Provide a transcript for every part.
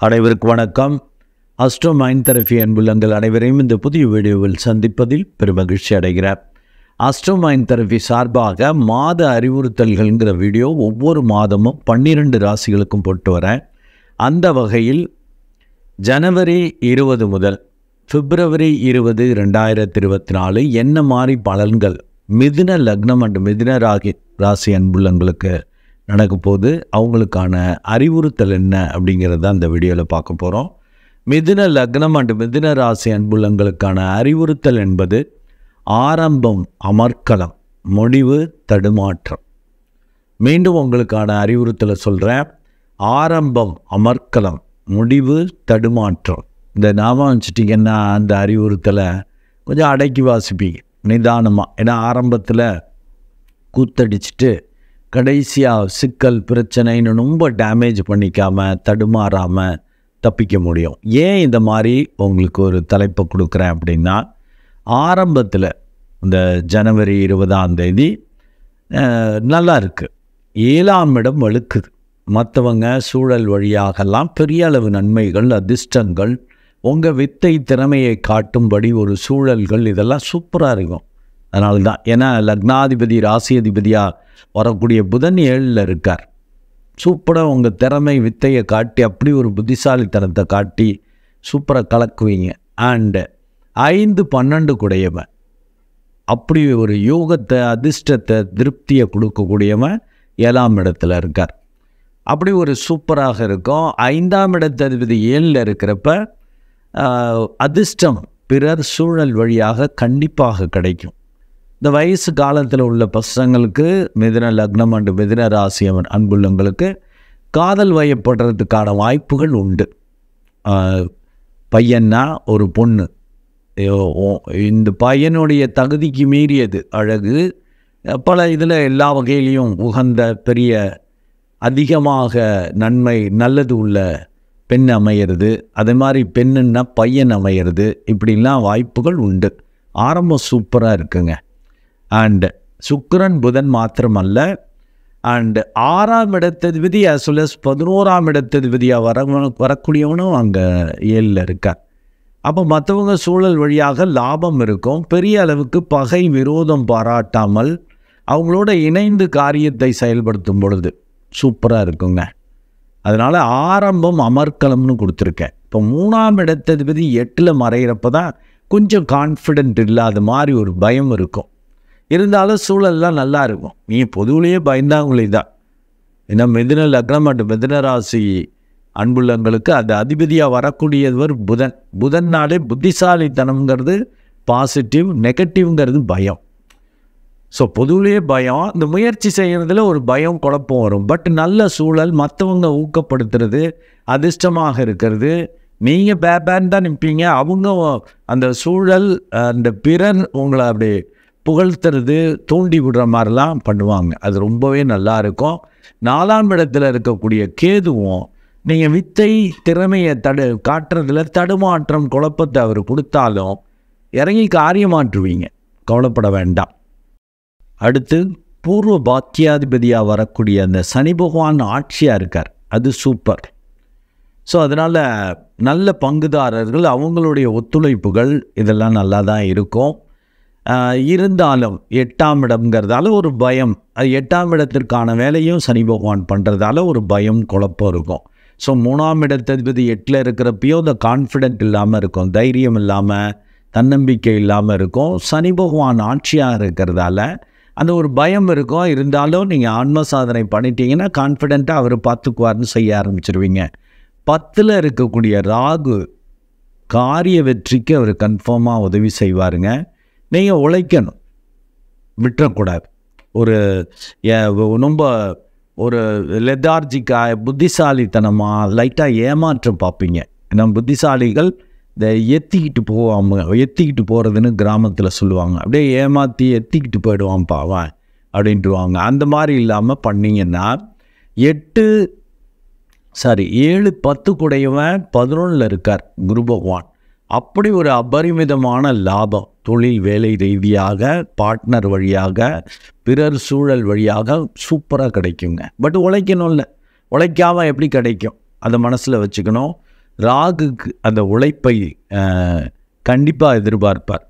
அனைவருக்கும் வணக்கம். Astro mind therapy அன்புள்ளங்கள் அனைவரையும் இந்த புதிய வீடியோவில் சந்திப்பதில் பெருமகிழ்ச்சி அடைகிறார். அஸ்ட்ரோ மைண்ட் தெரபி சார்பாக மாத அறிவுறுத்தல்கள்ங்கிற வீடியோ ஒவ்வொரு மாதமும் 12 ராசிகளுக்கும் போட்டு வரேன். அந்த வகையில் ஜனவரி 20 முதல் பிப்ரவரி 20, 2024 என்ன மாதிரி பலன்கள் மிதுன லக்னம் அண்ட் மிதுன ராசி அன்புள்ளங்களுக்கு நடக்க போது, அவங்களுக்கான அறிவுறுத்தல் என்ன அப்படிங்கிறத அந்த வீடியோவில் பார்க்க போகிறோம். மிதுன லக்னம் அண்ட் மிதுன ராசி அன்புள்ளங்களுக்கான அறிவுறுத்தல் என்பது ஆரம்பம் அமர்க்களம், முடிவு தடுமாற்றம். மீண்டும் உங்களுக்கான அறிவுறுத்தலை சொல்கிறேன். ஆரம்பம் அமர்க்களம், முடிவு தடுமாற்றம். இந்த ஞாபகம் வச்சுட்டிங்கன்னா அந்த அறிவுறுத்தலை கொஞ்சம் அடக்கி வாசிப்பீங்க நிதானமாக. ஏன்னா ஆரம்பத்தில் கூத்தடிச்சிட்டு கடைசியாக சிக்கல் பிரச்சனைன்னு ரொம்ப டேமேஜ் பண்ணிக்காமல் தடுமாறாமல் தப்பிக்க முடியும். ஏன் இந்த மாதிரி உங்களுக்கு ஒரு தலைப்பை கொடுக்குறேன் அப்படின்னா, ஆரம்பத்தில் இந்த ஜனவரி 20ஆம் தேதி நல்லா இருக்குது, 7ஆம் இடம் வலுக்குது. மற்றவங்க சூழல் வழியாகலாம் பெரிய அளவு நன்மைகள், அதிர்ஷ்டங்கள், உங்கள் வித்தை திறமையை காட்டும்படி ஒரு சூழல்கள், இதெல்லாம் சூப்பராக இருக்கும். அதனால தான், ஏன்னா லக்னாதிபதி ராசி அதிபதியாக வரக்கூடிய புதன் 7ல் இருக்கார். சூப்பராக உங்கள் திறமை வித்தையை காட்டி அப்படி ஒரு புத்திசாலித்தனத்தை காட்டி சூப்பராக கலக்குவீங்க. அண்டு 5, 12 கூடையவன், அப்படி ஒரு யோகத்தை, அதிர்ஷ்டத்தை, திருப்தியை கொடுக்கக்கூடியவன் 7ஆம் இடத்துல இருக்கார். அப்படி ஒரு சூப்பராக இருக்கும். 5ஆம் இடத்ததிபதி 7ல் இருக்கிறப்ப அதிர்ஷ்டம் பிறர் சூழல் வழியாக கண்டிப்பாக கிடைக்கும். இந்த வயசு காலத்தில் உள்ள பசங்களுக்கு, மிதுன லக்னம் அண்டு மிதுன ராசி அன்புள்ளங்களுக்கு காதல் வயப்படுறதுக்கான வாய்ப்புகள் உண்டு. பையன்னா ஒரு பொண்ணு, இந்த பையனுடைய தகுதிக்கு மீறியது அழகு, பல இதில் எல்லா வகையிலையும் உகந்த பெரிய அதிகமாக நன்மை நல்லது உள்ள பெண் அமையிறது, அதே மாதிரி பெண்ணுன்னா பையன் அமையிறது, இப்படிலாம் வாய்ப்புகள் உண்டு. ஆரம்பம் சூப்பராக இருக்குங்க. அண்டு சுக்கிரன் புதன் மாத்திரமல்ல, அண்டு 6ஆம் இடத்ததிபதி as well as 11ஆம் இடத்ததிபதியாக வரக்கூடியவனும் அங்கே 7ல் இருக்கார். அப்போ மற்றவங்க சூழல் வழியாக லாபம் இருக்கும். பெரிய அளவுக்கு பகை விரோதம் பாராட்டாமல் அவங்களோட இணைந்து காரியத்தை செயல்படுத்தும் பொழுது சூப்பராக இருக்குங்க. அதனால் ஆரம்பம் அமர்க்களம்னு கொடுத்துருக்கேன். இப்போ 3ஆம் இடத்ததிபதி 8ல் மறைகிறப்ப தான் கொஞ்சம் கான்ஃபிடென்ட் இல்லாத மாதிரி ஒரு பயம் இருக்கும். இருந்தாலும் சூழல்லாம் நல்லா இருக்கும். நீ பொதுவிலேயே பயந்தாங்களே தான். ஏன்னா மிதுன லக்னம் அண்ட் மிதுன ராசி அன்புள்ளங்களுக்கு அந்த அதிபதியாக வரக்கூடியவர் புதன். புதன்னாலே புத்திசாலித்தனம்ங்கிறது பாசிட்டிவ், நெகட்டிவ்ங்கிறது பயம். ஸோ பொதுவிலேயே பயம், இந்த முயற்சி செய்கிறதுல ஒரு பயம், குழப்பம் வரும். பட் நல்ல சூழல், மற்றவங்க ஊக்கப்படுத்துறது, அதிர்ஷ்டமாக இருக்கிறது, நீங்கள் பேன்னு தான் நிற்பீங்க, அவங்க அந்த சூழல், அந்த பிறர் உங்களை அப்படி புகழ்த்துறது, தூண்டி விடுற மாதிரிலாம் பண்ணுவாங்க. அது ரொம்பவே நல்லா இருக்கும். 4ஆம் இடத்துல இருக்கக்கூடிய கேதுவும் நீங்கள் வித்தை திறமையை காட்டுறதுல தடுமாற்றம், குழப்பத்தை அவர் கொடுத்தாலும் இறங்கி காரியமாற்றுவீங்க, கவலைப்பட வேண்டாம். அடுத்து பூர்வ பாக்கியாதிபதியாக வரக்கூடிய அந்த சனி பகவான் ஆட்சியாக இருக்கார், அது சூப்பர். ஸோ அதனால் நல்ல பங்குதாரர்கள், அவங்களுடைய ஒத்துழைப்புகள் இதெல்லாம் நல்லா தான் இருக்கும். இருந்தாலும் 8ஆம் இடம்ங்கிறதால ஒரு பயம், அது 8ஆம் இடத்திற்கான வேலையும் சனி பகவான் பண்ணுறதால ஒரு பயம், குழப்பம் இருக்கும். ஸோ 3ஆம் இடத்ததிபதி 8ல் இருக்கிறப்பையோ அந்த கான்ஃபிடென்ட் இல்லாமல் இருக்கும், தைரியம் இல்லாமல், தன்னம்பிக்கை இல்லாமல் இருக்கும். சனி பகவான் ஆட்சியாக இருக்கிறதால அந்த ஒரு பயம் இருக்கும். இருந்தாலும் நீங்கள் ஆன்ம சாதனை பண்ணிட்டீங்கன்னா கான்ஃபிடென்ட்டாக அவர் பார்த்துக்குவார்னு செய்ய ஆரம்பிச்சிருவீங்க. 10ல் இருக்கக்கூடிய ராகு காரிய வெற்றிக்கு அவர் கன்ஃபார்மாக உதவி செய்வாருங்க. நீங்கள் உழைக்கணும், விட்டுறக்கூடாது. ஒரு ரொம்ப ஒரு லெதார்ஜிக்காக, புத்திசாலித்தனமாக லைட்டாக ஏமாற்ற பார்ப்பீங்க. நம்ம புத்திசாலிகள் இந்த எத்திக்கிட்டு போகிறதுன்னு கிராமத்தில் சொல்லுவாங்க. அப்படியே ஏமாற்றி எத்திக்கிட்டு போயிடுவான் பாவன் அப்படின்ட்டுருவாங்க. அந்த மாதிரி இல்லாமல் பண்ணிங்கன்னா 7, 10 கூடையவன் 11ல் இருக்கார் குரு பகவான். அப்படி ஒரு அபரிமிதமான லாபம், தொழில் வேலை ரீதியாக, பார்ட்னர் வழியாக, பிறர் சூழல் வழியாக சூப்பராக கிடைக்குங்க. பட் உழைக்கணும்ல, உழைக்காமல் எப்படி கிடைக்கும், அதை மனசில் வச்சுக்கணும். ராகுக்கு அந்த உழைப்பை கண்டிப்பாக எதிர்பார்ப்பார்.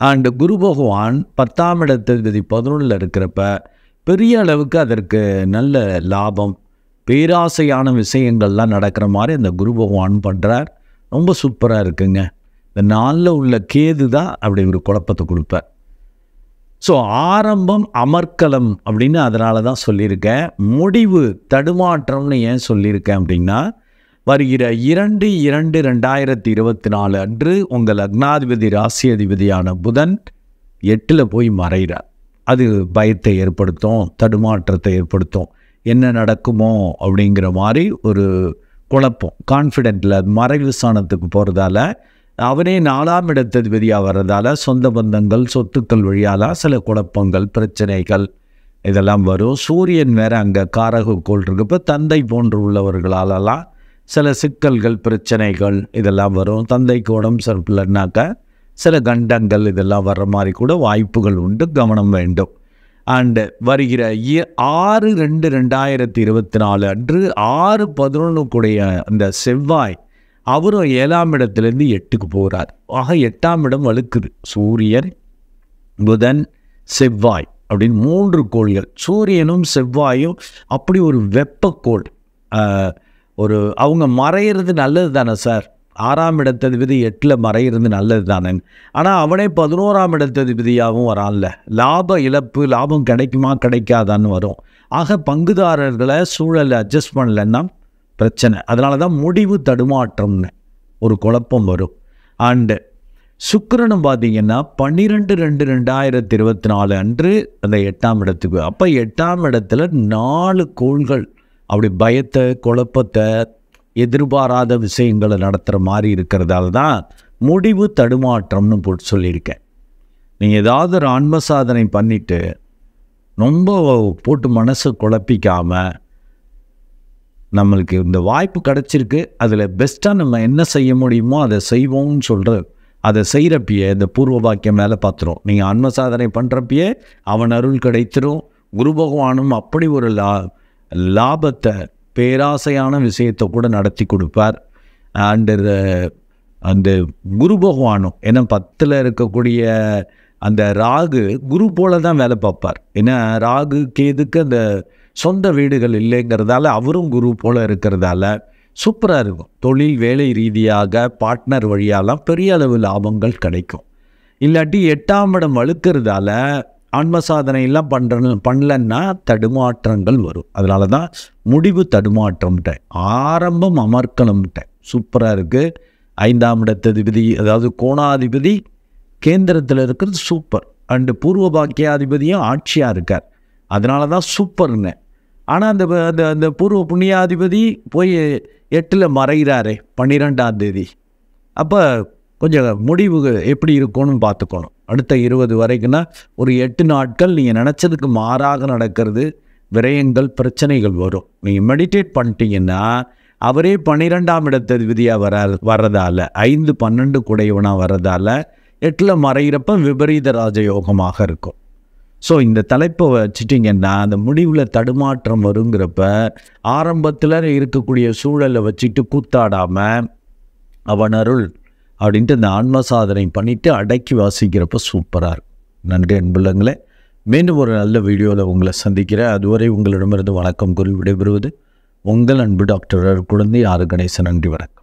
அண்டு குரு பகவான் 10ஆம் இடத்ததிபதி 11ல் இருக்கிறப்ப பெரிய அளவுக்கு அதற்கு நல்ல லாபம், பேராசையான விஷயங்கள்லாம் நடக்கிற மாதிரி அந்த குரு பகவான் பண்ணுறார். ரொம்ப சூப்பராக இருக்குங்க. இந்த நாளில் உள்ள கேது தான் அப்படி ஒரு குழப்பத்தை கொடுப்பார். ஸோ ஆரம்பம் அமர்க்கலம் அப்படின்னு அதனால தான் சொல்லியிருக்கேன். முடிவு தடுமாற்றம்னு ஏன் சொல்லியிருக்கேன் அப்படின்னா, வருகிற 2/2/2024 அன்று உங்கள் லக்னாதிபதி ராசி அதிபதியான புதன் 8ல் போய் மறைகிறார். அது பயத்தை ஏற்படுத்தும், தடுமாற்றத்தை ஏற்படுத்தும். என்ன நடக்குமோ அப்படிங்கிற மாதிரி ஒரு குழப்பம், கான்ஃபிடென்ட்டில் மறைவு ஸ்தானத்துக்கு போகிறதால, அவனே 4ஆம் இடத்ததிபதியாக வர்றதால சொந்த பந்தங்கள் சொத்துக்கள் வழியால் சில குழப்பங்கள் பிரச்சனைகள் இதெல்லாம் வரும். சூரியன் வேறு அங்கே காரகக்கோள் இருக்கப்போ தந்தை போன்று உள்ளவர்களாலலாம் சில சிக்கல்கள் பிரச்சனைகள் இதெல்லாம் வரும். தந்தைக்கு உடம்பு சரியில்லைனாக்கா சில கண்டங்கள் இதெல்லாம் வர்ற மாதிரி கூட வாய்ப்புகள் உண்டு, கவனம் வேண்டும். அண்டு வருகிற 6/2/2024 அன்று 6/11 கூடிய அந்த செவ்வாய் அவரும் 7ஆம் இடத்துலேருந்து 8க்கு போகிறார். ஆக 8ஆம் இடம் வலுக்குது. சூரியன், புதன், செவ்வாய் அப்படின்னு 3 கோள்கள். சூரியனும் செவ்வாயும் அப்படி ஒரு வெப்பக்கோள். ஒரு அவங்க மறையிறது நல்லது தானே சார், 6ஆம் இடத்ததிபதி 8ல் மறையிறது நல்லது தானே. ஆனால் அவனே 11ஆம் இடத்ததிபதியாகவும் வரான்ல. லாப இழப்பு, லாபம் கிடைக்குமா கிடைக்காதான்னு வரும். ஆக பங்குதாரர்களை சூழலை அட்ஜஸ்ட் பண்ணலைன்னா பிரச்சனை. அதனால தான் முடிவு தடுமாற்றம்னு ஒரு குழப்பம் வரும். அண்டு சுக்கிரனும் பார்த்தீங்கன்னா 12/2/2024 அன்று அந்த 8ஆம் இடத்துக்கு. அப்போ 8ஆம் இடத்துல 4 கோள்கள் அப்படி பயத்தை, குழப்பத்தை, எதிர்பாராத விஷயங்களை நடத்துகிற மாதிரி இருக்கிறதால தான் முடிவு தடுமாற்றம்னு போட்டு சொல்லியிருக்கேன். நீங்கள் ஏதாவது ஒரு ஆன்ம சாதனை பண்ணிவிட்டு ரொம்ப போட்டு மனசை குழப்பிக்காமல், நம்மளுக்கு இந்த வாய்ப்பு கிடச்சிருக்கு, அதில் பெஸ்ட்டாக நம்ம என்ன செய்ய முடியுமோ அதை செய்வோம்னு சொல்கிற, அதை செய்கிறப்பயே இந்த பூர்வ பாக்கியம் மேலே பார்த்துரும். நீங்கள் ஆன்ம சாதனை பண்ணுறப்பயே அவன் அருள் கிடைத்திரும். குரு பகவானும் அப்படி ஒரு லாபத்தை, பேராசையான விஷயத்தை கூட நடத்தி கொடுப்பார். அந்த குரு பகவானும் ஏன்னா 10ல் இருக்கக்கூடிய அந்த ராகு குரு போல தான் வேலை பார்ப்பார். ஏன்னா ராகு கேதுக்கு அந்த சொந்த வீடுகள் இல்லைங்கிறதால அவரும் குரு போல் இருக்கிறதால சூப்பராக இருக்கும். தொழில் வேலை ரீதியாக பார்ட்னர் வழியாலாம் பெரிய அளவு லாபங்கள் கிடைக்கும். இல்லாட்டி 8ஆம் இடம் வலுக்கிறதால ஆன்ம சாதனையெல்லாம் பண்ணலன்னா தடுமாற்றங்கள் வரும். அதனால தான் முடிவு தடுமாற்றம்ட்ட, ஆரம்பம் அமர்க்கலம்ட்ட சூப்பராக இருக்குது. 5ஆம் இடத்ததிபதி அதாவது கோணாதிபதி கேந்திரத்தில் இருக்கிறது சூப்பர். அண்டு பூர்வ பாக்கியாதிபதியும் ஆட்சியாக இருக்கார். அதனால தான் சூப்பர்ங்க. ஆனால் அந்த பூர்வ புண்ணியாதிபதி போய் 8ல் மறைகிறாரே 12ஆம் தேதி. அப்போ கொஞ்சம் முடிவு எப்படி இருக்கும்னு பார்த்துக்கணும். அடுத்த 20 வரைக்கும்னா ஒரு 8 நாட்கள் நீங்கள் நினச்சதுக்கு மாறாக நடக்கிறது, விரயங்கள், பிரச்சனைகள் வரும். நீங்கள் மெடிடேட் பண்ணிட்டீங்கன்னா அவரே 12ஆம் இடத்ததிபதியாக வர்றதால 5-12 கூடையவனாக வர்றதால 8ல் மறைகிறப்ப விபரீத ராஜயோகமாக இருக்கும். ஸோ இந்த தலைப்பை வச்சுட்டிங்கன்னா அந்த முடிவில் தடுமாற்றம் வருங்கிறப்ப ஆரம்பத்தில் இருக்கக்கூடிய சூழலை வச்சுட்டு கூத்தாடாமல் அவன் அருள் அப்படின்ட்டு இந்த ஆன்ம சாதனை பண்ணிவிட்டு அடக்கி வாசிக்கிறப்ப சூப்பராக இருக்கும். நன்றி அன்புள்ளங்களே. மீண்டும் ஒரு நல்ல வீடியோவில் உங்களை சந்திக்கிறேன். அதுவரை உங்களிடமிருந்து வணக்கம் கூறி விடைபெறுவது உங்கள் அன்பு டாக்டர் குழந்தை ஆறு கணேசன். நன்றி வணக்கம்.